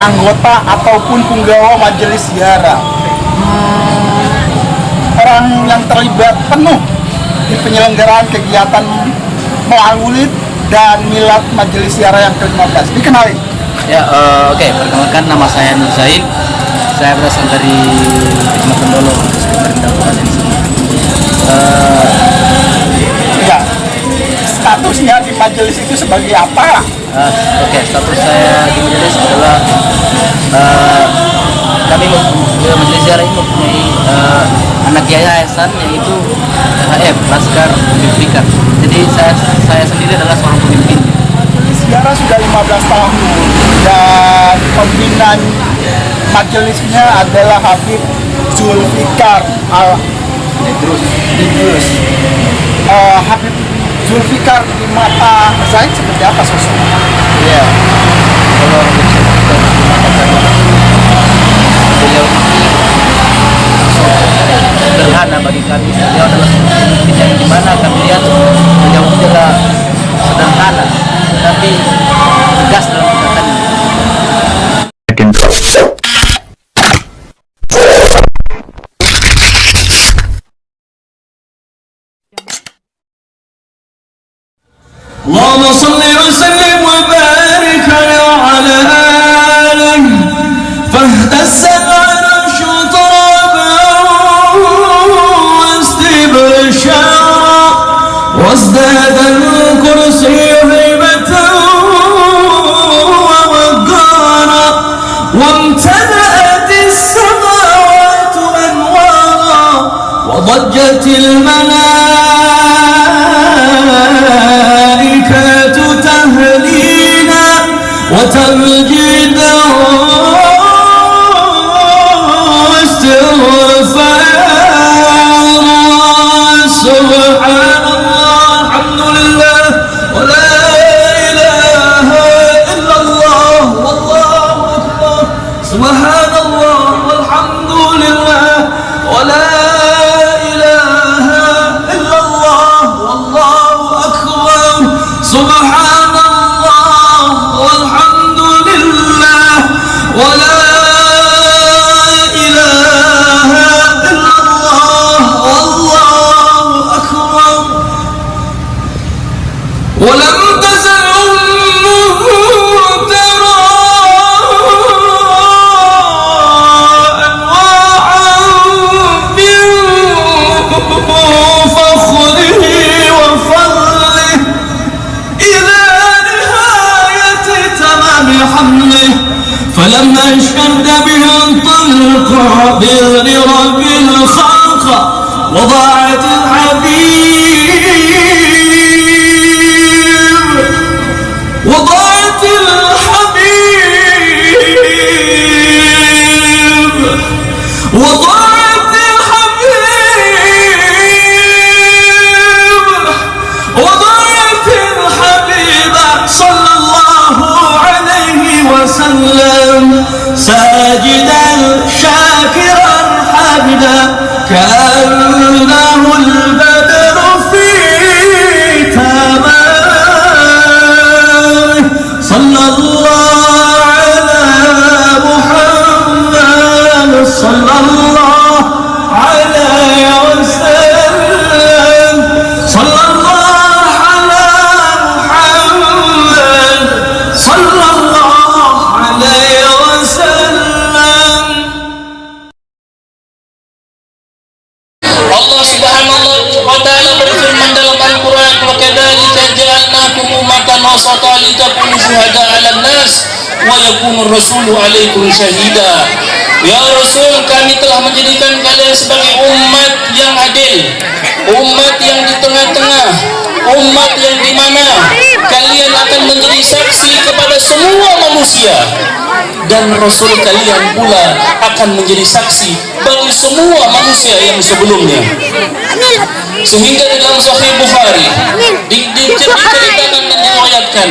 anggota ataupun punggawa majelis ziarah. Orang yang terlibat penuh di penyelenggaraan kegiatan Maulid dan Milad Majelis Ziarah yang ke-15. Dikenali? Ya, oke. Perkenalkan, nama saya Nur Zaid. Saya berasal dari Kecamatan Dolo, pemerintah kabupaten sini. Ya, statusnya di majelis itu sebagai apa? Oke, status saya di majelis adalah kami majelis ziarah ini mempunyai anak yayasan, yaitu HM Laskar Zulfikar. Jadi saya sendiri adalah seorang pemimpin. Ziarah sudah 15 tahun dan pembinaan majelisnya adalah Habib Zulfikar Idrus. Habib Zulfikar di mata Zaid seperti apa sosoknya? Ya, kalau Habib Zulfikar di mata saya, beliau ini sederhana bagi kami. Beliau adalah pemimpin yang dimana kami lihat beliau ini adalah sederhana, tetapi tegas dalam tindakannya. اللهم صل وسلم وبارك على آله فاهتز العرش طربا واستبشارا وازداد الكرسي هيبة ووقارا وامتلأت السماوات أنوارا وضجت الملائكة تهليلا وتمجيدا واستغفارا. سبحان الله، الحمد لله، ولا إله إلا الله، والله أكبر. سبحان الله والحمد لله ولا إله إلا الله، والله أكبر. سبحان الله والحمد لله ولا إله إلا الله، والله أكبر. ولم تزل أمه ترى أنواعا من فخره وفضله إلى نهاية تمام حمله، فلما اشتد به انطلق بإذن رب الخلق وضاعت الحبيب وضاعت الحبيب وضاعت الحبيب وضاعت الحبيب صلى الله عليه وسلم ساجدا شاكرا حامدا كأنه البدر في تمامه. صلى الله على محمد صلى الله عليه وسلم. صلى الله على محمد صلى الله عليه وسلم. Allah Subhanahu wa ta'ala berfirman dalam Al-Quran, wa kadzalika ja'alnakum ummatan wasatan litakunu syuhada'a 'alan nas wa yakuna rasulu 'alaikum syahida. Ya Rasul, kami telah menjadikan kalian sebagai umat yang adil, umat yang di tengah-tengah, umat yang di mana kalian akan menjadi saksi kepada semua manusia, dan Rasul kalian pula akan menjadi saksi bagi semua manusia yang sebelumnya. Sehingga dalam Sahih Bukhari diceritakan dan diriwayatkan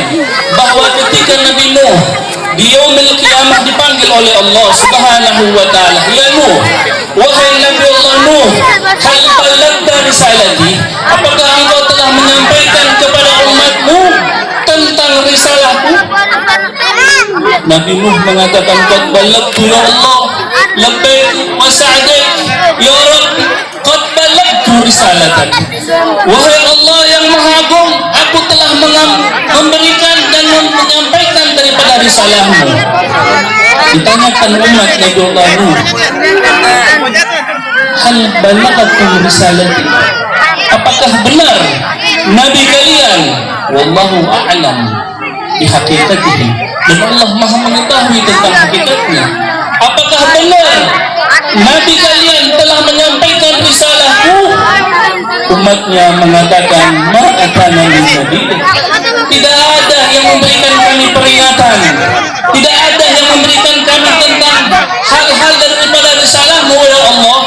bahwa ketika Nabi Nuh di yaumil qiyamah dipanggil oleh Allah Subhanahu wa ta'ala, ya Nuh, wahai Nabi Allah Nuh, hal balagta risalati, apakah engkau telah menyampaikan kepada umatmu tentang risalahku? Nabi Nuh mengatakan, qad balagtu ya Allah, labbaik wa sa'daik ya Rabb, qad balagtu risalatak. Wahai Allah yang Maha Agung, aku telah memberikan dan menyampaikan daripada risalahmu. Ditanyakan umat Nabi Allah Nuh, hal balaghakum risalati, apakah benar Nabi kalian? Wallahu a'lam bihaqikatihi, dan Allah Maha mengetahui tentang hakikatnya. Apakah benar Nabi kalian telah menyampaikan risalahku? Umatnya mengatakan, ma'atana min nabi, tidak ada yang memberikan kami peringatan, tidak ada yang memberikan kami tentang hal-hal daripada risalahmu ya Allah.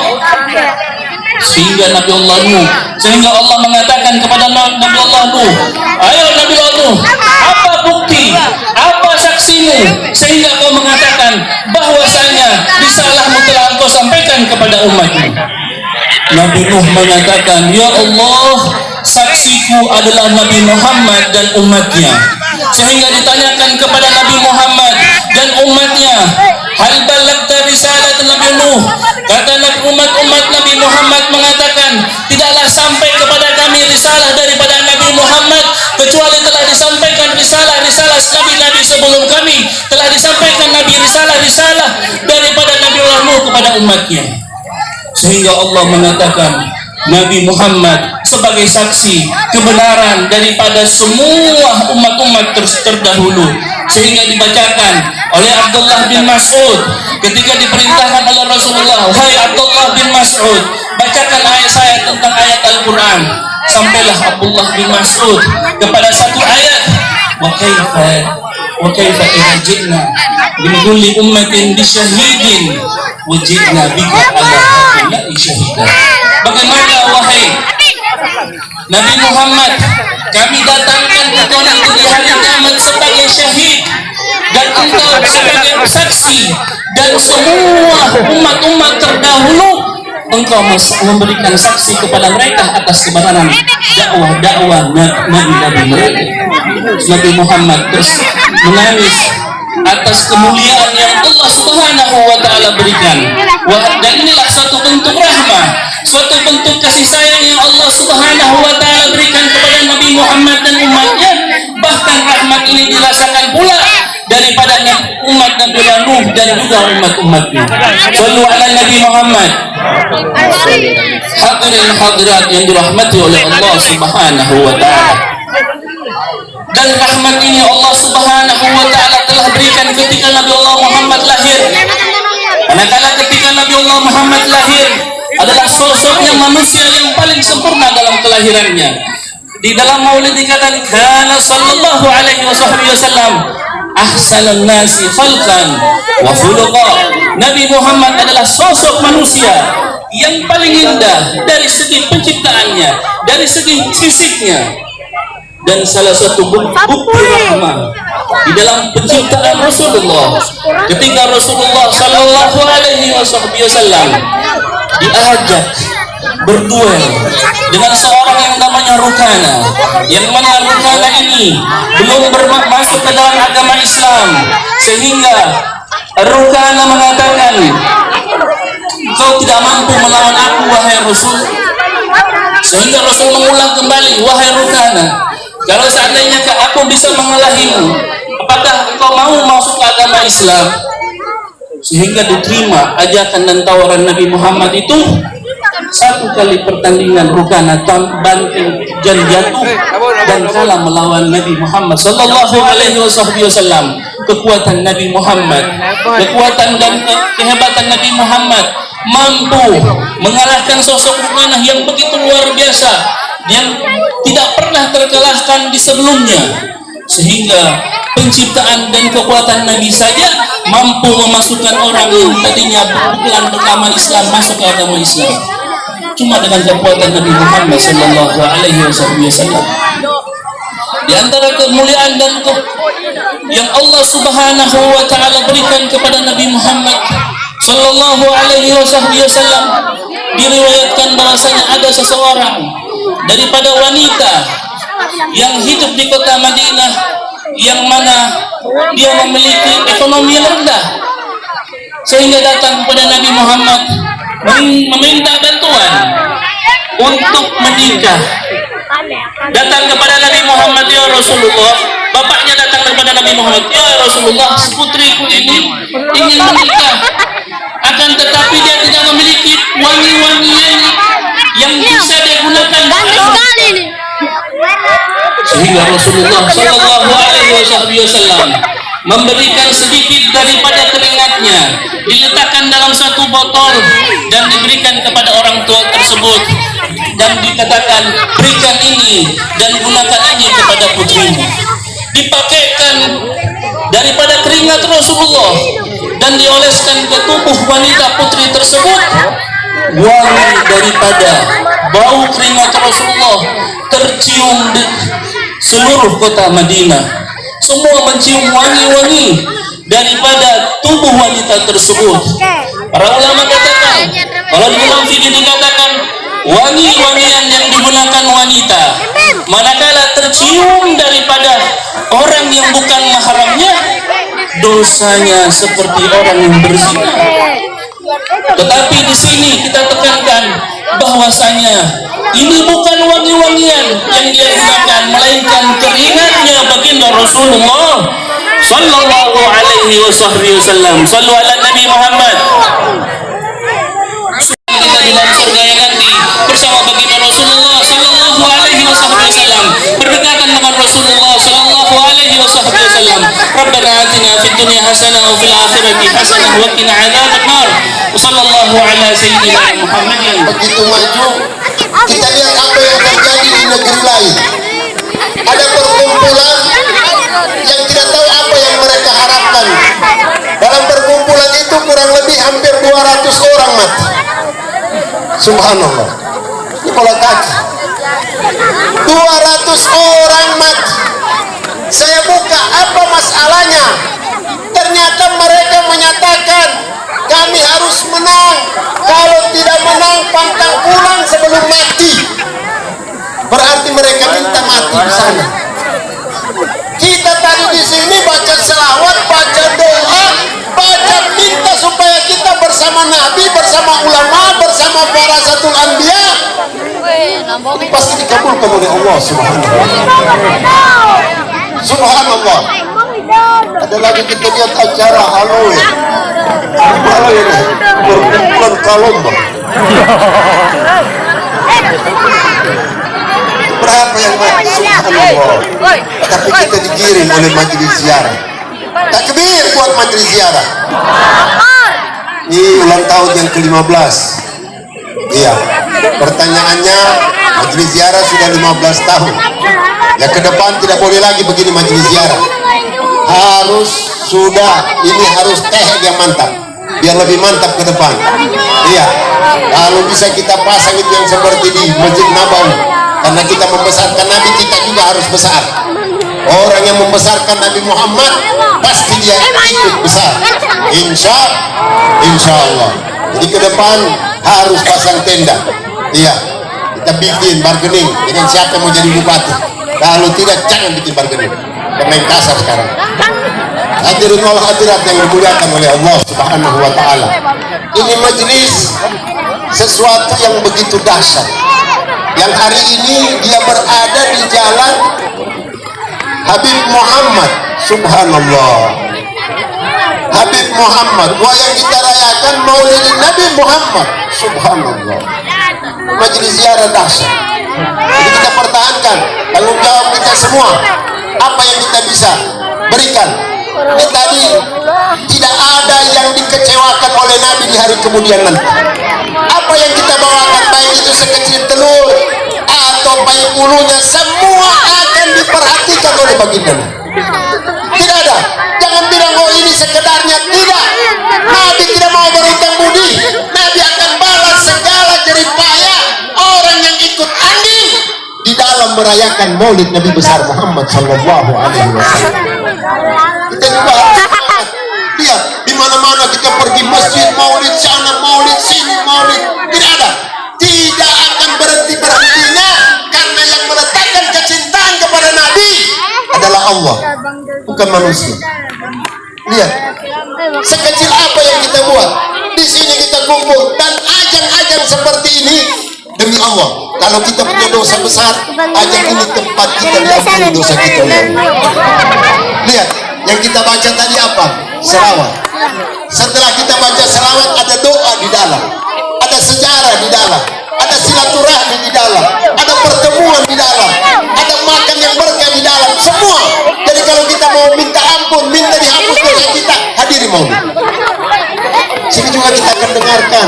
Sehingga Nabi Allah Nuh, sehingga Allah mengatakan kepada Nabi Allah Nuh, ayo Nabi Allah Nuh, apa bukti, apa saksimu sehingga kau mengatakan bahwasanya risalahmu telah engkau sampaikan kepada umatmu? Nabi Nuh mengatakan, ya Allah, saksiku adalah Nabi Muhammad dan umatnya. Sehingga ditanyakan kepada Nabi Muhammad dan umatnya, hal balagta risalat Nabi Nuh? Kata umat Nabi Muhammad mengatakan, tidaklah sampai kepada kami risalah daripada Nabi Muhammad kecuali telah disampaikan risalah-risalah nabi-nabi sebelum kami, telah disampaikan nabi risalah-risalah daripada Nabi Allah Nuh kepada umatnya. Sehingga Allah mengatakan Nabi Muhammad sebagai saksi kebenaran daripada semua umat-umat terdahulu. Sehingga dibacakan oleh Abdullah bin Mas'ud ketika diperintahkan oleh Rasulullah, hai Abdullah bin Mas'ud, bacakan ayat-ayat tentang ayat Al-Quran. Sampailah Abdullah bin Mas'ud kepada satu ayat, wa kaifa idza ji'na min kulli ummatin bisyahidin wa ji'na bika ala haula'i syahida. Bagaimana wahai Nabi Muhammad, kami datangkan engkau nanti di hari kiamat sebagai syahid dan engkau sebagai saksi, dan semua umat-umat terdahulu engkau memberikan saksi kepada mereka atas kebenaran dakwah nabi-nabi mereka. Nabi Muhammad terus menangis atas kemuliaan yang Allah Subhanahu wa Ta'ala berikan. Dan inilah suatu bentuk rahmah, suatu bentuk kasih sayang yang Allah Subhanahu wa Ta'ala berikan kepada Nabi Muhammad dan umatnya. Bahkan rahmat ini dirasakan pula daripada umat Nabi Nuh dan juga umat-umatnya. Sallu ala Nabi Muhammad. Hadirin hadirat yang dirahmati oleh Allah Subhanahu wa Ta'ala. Dan rahmat ini Allah Subhanahu wa Ta'ala telah berikan ketika Nabi Allah Muhammad lahir. Manakala ketika Nabi Allah Muhammad lahir adalah sosoknya manusia yang paling sempurna dalam kelahirannya. Di dalam maulid dikatakan, kana sallallahu alaihi wasallam ahsanun nasi khalqan wa khuluqa. Nabi Muhammad adalah sosok manusia yang paling indah dari segi penciptaannya, dari segi fisiknya. Dan salah satu bukti rahmah di dalam penciptaan Rasulullah, ketika Rasulullah sallallahu alaihi wasallam diajak berduel dengan seorang yang namanya Rukana, yang mana Rukana ini belum masuk ke dalam agama Islam. Sehingga Rukana mengatakan, kau tidak mampu melawan aku wahai Rasul. Sehingga Rasul mengulang kembali, wahai Rukana, kalau seandainya aku bisa mengalahimu, apakah engkau mau masuk ke agama Islam? Sehingga diterima ajakan dan tawaran Nabi Muhammad itu. Satu kali pertandingan Rukana banting dan jatuh dan kalah melawan Nabi Muhammad sallallahu alaihi wasallam. Kekuatan Nabi Muhammad, kekuatan dan kehebatan Nabi Muhammad mampu mengalahkan sosok Rukana yang begitu luar biasa, yang tidak pernah terkalahkan di sebelumnya. Sehingga penciptaan dan kekuatan Nabi saja mampu memasukkan orang yang tadinya bukan beragama Islam masuk ke agama Islam. Cuma dengan kekuatan Nabi Muhammad sallallahu alaihi wasallam. Di antara kemuliaan dan yang Allah Subhanahu wa Ta'ala berikan kepada Nabi Muhammad sallallahu alaihi wasallam, diriwayatkan bahasanya ada seseorang daripada wanita yang hidup di kota Madinah yang mana dia memiliki ekonomi yang rendah, sehingga datang kepada Nabi Muhammad meminta bantuan untuk menikah. Datang kepada Nabi Muhammad, ya Rasulullah. Bapaknya datang kepada Nabi Muhammad, ya Rasulullah, putriku ini ingin menikah, akan tetapi dia tidak memiliki wangi-wangian yang bisa dia gunakan. Sehingga Rasulullah Shallallahu Alaihi Wasallam memberikan sedikit daripada keringatnya, diletakkan dalam satu botol dan diberikan kepada orang tua tersebut, dan dikatakan, berikan ini dan gunakan ini kepada putrimu. Dipakaikan daripada keringat Rasulullah dan dioleskan ke tubuh wanita putri tersebut. Wangi daripada bau keringat Rasulullah tercium di seluruh kota Madinah. Semua mencium wangi-wangi daripada tubuh wanita tersebut. Para ulama katakan, kalau di dalam fikih dikatakan wangi-wangian yang digunakan wanita manakala tercium daripada orang yang bukan mahramnya, dosanya seperti orang yang berzina. Tetapi di sini kita tekankan bahwasanya ini bukan wangi-wangian yang dia gunakan, melainkan keringatnya baginda Rasulullah Sallallahu Alaihi Wasallam. Sallu ala Nabi Muhammad. Kita di dalam surga yang nanti bersama baginda Rasulullah Sallallahu Alaihi Wasallam, berdekatan dengan Rasulullah Sallallahu Alaihi Wasallam. Rabbana atina fid dunya hasanah wa fil akhirati hasanah wa qina adzabannar. Sallallahu ala sayyidina Muhammadin. Begitu maju, kita lihat apa yang terjadi di negeri lain. Ada perkumpulan yang tidak tahu apa yang mereka harapkan. Dalam perkumpulan itu kurang lebih hampir 200 orang mati. Subhanallah. Ini bola kaki. 200 orang mati. Saya buka apa masalahnya. Ternyata mereka menyatakan kami harus menang. Kalau tidak menang, pantang pulang sebelum mati. Berarti mereka minta mati di sana. Kita tadi di sini baca selawat, baca doa, baca minta supaya kita bersama Nabi, bersama ulama, bersama para satul anbiya. Ini pasti dikabulkan oleh Allah Subhanahu. Subhanallah. Ada lagi kita lihat acara Halloween. Perkumpulan Kalomba. Berapa yang mati? Subhanallah. Tapi kita dikirim oleh majelis ziarah. Takbir buat majelis ziarah. Ini ulang tahun yang ke-15. Iya. Pertanyaannya, majelis ziarah sudah 15 tahun. Ya ke depan tidak boleh lagi begini majelis ziarah. Harus sudah, ini harus teh yang mantap, biar lebih mantap ke depan. Iya, kalau bisa kita pasang itu yang seperti di Masjid Nabawi, karena kita membesarkan Nabi, kita juga harus besar. Orang yang membesarkan Nabi Muhammad pasti dia ikut besar. Insya Allah. Jadi ke depan harus pasang tenda. Iya, kita bikin bargaining dengan siapa yang mau jadi bupati. Kalau tidak, jangan bikin bargaining. Main kasar sekarang. Hadirin wal hadirat yang dimuliakan oleh Allah Subhanahu wa taala. Ini majelis sesuatu yang begitu dahsyat. Yang hari ini dia berada di jalan Habib Muhammad. Subhanallah. Habib Muhammad. Wah, yang kita rayakan Maulid Nabi Muhammad. Subhanallah. Majelis ziarah dahsyat. Jadi kita pertahankan tanggung jawab kita semua. Apa yang kita bisa berikan. Ini tadi tidak ada yang dikecewakan oleh Nabi di hari kemudian nanti. Apa yang kita bawakan, baik itu sekecil telur atau baik ulunya, semua akan diperhatikan oleh baginda. Tidak ada. Jangan bilang oh ini sekedarnya. Tidak. Nabi tidak mau berhutang budi. Nabi akan balas segala jerih payah orang yang ikut andil di dalam merayakan Maulid Nabi besar Muhammad Sallallahu Alaihi Wasallam. Kita juga harus lihat di mana-mana kita pergi masjid, Maulid sana, Maulid sini, Maulid, tidak ada, tidak akan berhentinya, karena yang meletakkan kecintaan kepada Nabi adalah Allah, bukan manusia. Lihat, sekecil apa yang kita buat. Di sini kita kumpul dan ajang-ajang seperti ini demi Allah. Kalau kita punya dosa besar, ajang ini tempat kita diampuni dosa kita. Lihat, yang kita baca tadi apa? Selawat. Setelah kita baca selawat, ada doa di dalam, ada sejarah di dalam, ada silaturahmi di dalam, ada pertemuan di dalam, ada makan yang berkah di dalam, semua. Jadi kalau kita mau minta ampun, minta dihapus dosa kita, hadiri maulid. Sini juga kita akan dengarkan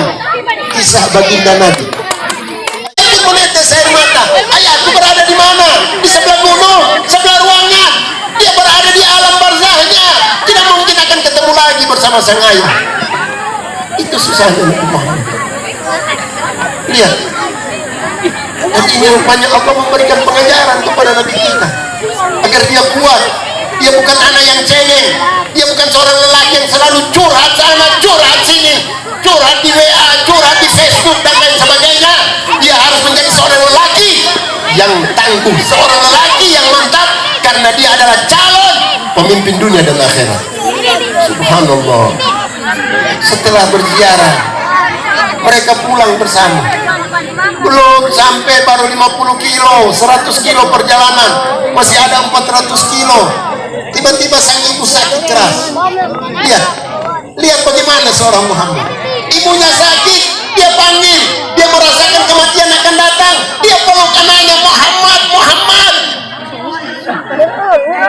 kisah baginda Nabi. Ini menetes air mata. Ayahku berada di mana? Di sebelah gunung, sebelah ruangan. Dia berada di alam barzahnya. Tidak mungkin akan ketemu lagi bersama sang ayah. Itu susahnya Nabi Muhammad. Lihat. Dan ini rupanya Allah memberikan pengajaran kepada Nabi kita agar dia kuat. Dia bukan anak yang cengeng. Dia bukan seorang lelaki yang selalu curhat sana, curhat sini, curhat di WA, curhat di Facebook dan lain sebagainya. Dia harus menjadi seorang lelaki yang tangguh, seorang lelaki yang mantap, karena dia adalah calon pemimpin dunia dan akhirat. Subhanallah. Setelah berziarah, mereka pulang bersama. Belum sampai, baru 50 kilo, 100 kilo perjalanan, masih ada 400 kilo. Tiba-tiba sang ibu sakit keras. Lihat bagaimana seorang Muhammad. Ibunya sakit, dia panggil, dia merasakan kematian akan datang, dia peluk anaknya, Muhammad, Muhammad,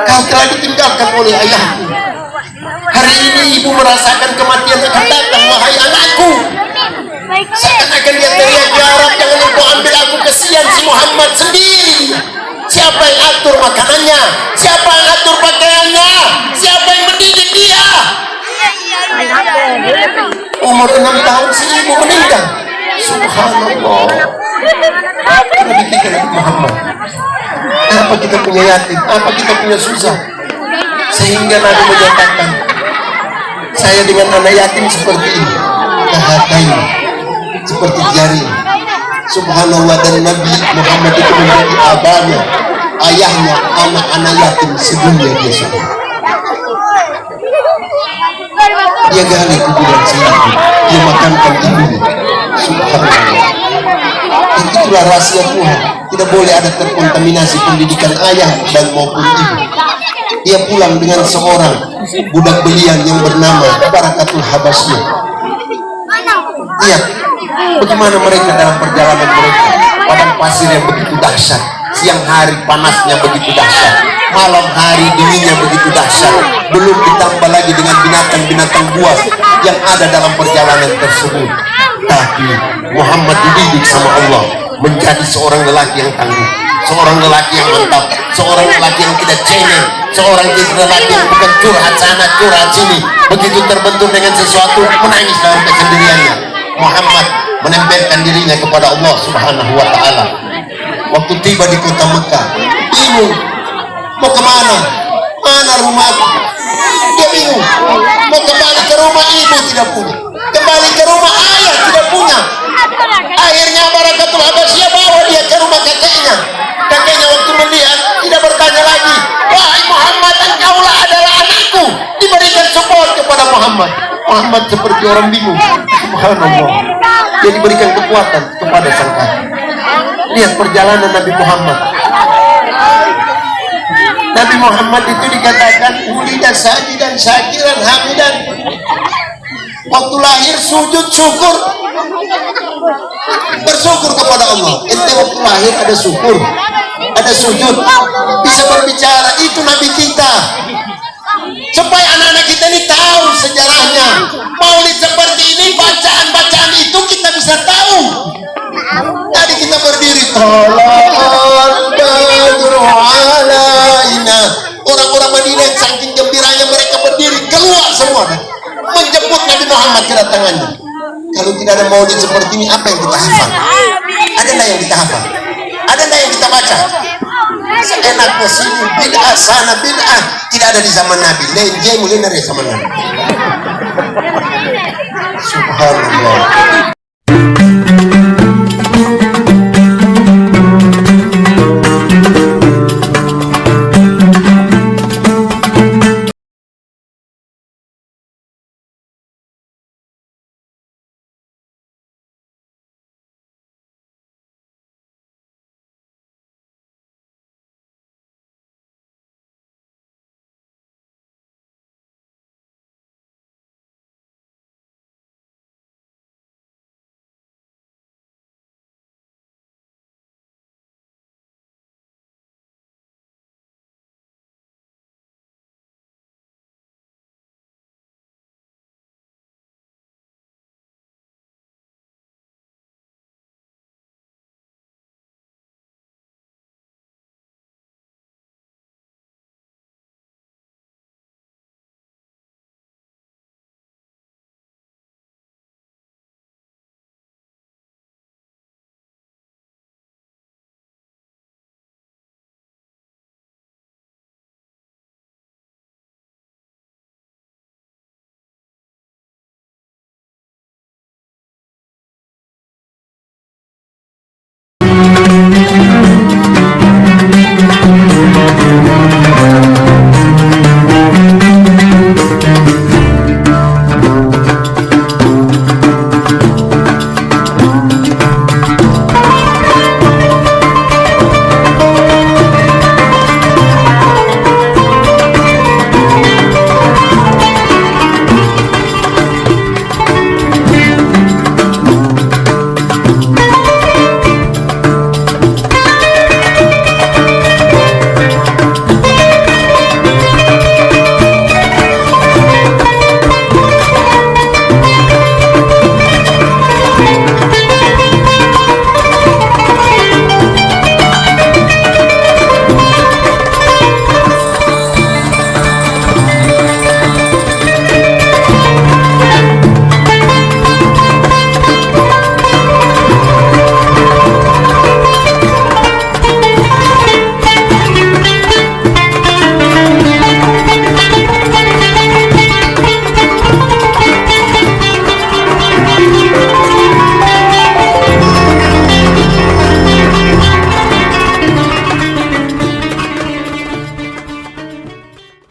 kau telah ditinggalkan oleh ayahku. Hari ini ibu merasakan kematian akan datang, wahai anakku. Seakan-akan dia teriak, ya Arab, jangan engkau ambil aku, kesian si Muhammad sendiri. Siapa yang atur makanannya? Siapa yang atur pakaiannya? Siapa yang mendidik dia? Umur 6 tahun si ibu meninggal. Subhanallah. Kita pikir Nabi Muhammad, apa kita punya yatim? Apa kita punya susah? Sehingga Nabi menyatakan, saya dengan anak yatim seperti ini, kahataini, seperti jari. Subhanallah. Dan Nabi Muhammad itu menjadi abahnya, ayahnya, anak-anak yatim sedunia dia semua. Dia gali kuburan si ibu, dia makankan ibunya. Subhanallah. Dan itulah rahasia Tuhan. Tidak boleh ada terkontaminasi pendidikan ayah dan maupun ibu. Dia pulang dengan seorang budak belian yang bernama Barakatul Habasyah. Lihat bagaimana mereka dalam perjalanan mereka, padang pasir yang begitu dahsyat, siang hari panasnya begitu dahsyat, malam hari dinginnya begitu dahsyat, belum ditambah lagi dengan binatang-binatang buas yang ada dalam perjalanan tersebut. Tapi Muhammad dididik sama Allah menjadi seorang lelaki yang tangguh, seorang lelaki yang mantap, seorang lelaki yang tidak cengeng, seorang lelaki yang bukan curhat sana curhat sini. Begitu terbentur dengan sesuatu, menangis dalam kesendiriannya. Muhammad menempelkan dirinya kepada Allah Subhanahu wa ta'ala. Waktu tiba di kota Mekah, bingung mau kemana, mana rumahku. Dia bingung mau kembali ke rumah, ibu tidak punya, kembali ke rumah ayah tidak punya. Akhirnya Barakatul Habasyah bawa dia ke rumah kakeknya. Kakeknya waktu melihat tidak bertanya lagi, wahai Muhammad, engkaulah adalah anakku. Diberikan support kepada Muhammad. Muhammad seperti orang bingung. Subhanallah. Dia diberikan kekuatan kepada sang kakek. Lihat perjalanan Nabi Muhammad. Nabi Muhammad itu dikatakan ulidah sajidan syakiran hamidan. Waktu lahir sujud syukur, bersyukur kepada Allah. Ente waktu lahir ada syukur, ada sujud, bisa berbicara. Itu Nabi kita, supaya anak-anak kita ini tahu sejarahnya. Maulid seperti ini, bacaan-bacaan itu kita bisa tahu. Tadi kita berdiri, orang-orang Madinah saking gembiranya mereka berdiri keluar semua menjemput Nabi Muhammad kedatangannya. Kalau tidak ada maulid seperti ini, apa yang kita hafal? Ada nggak yang kita hafal? Ada nggak yang kita baca? Seenaknya sini bid'ah sana bid'ah, tidak ada di zaman Nabi. Lain dia mulai dari zaman Nabi. Subhanallah.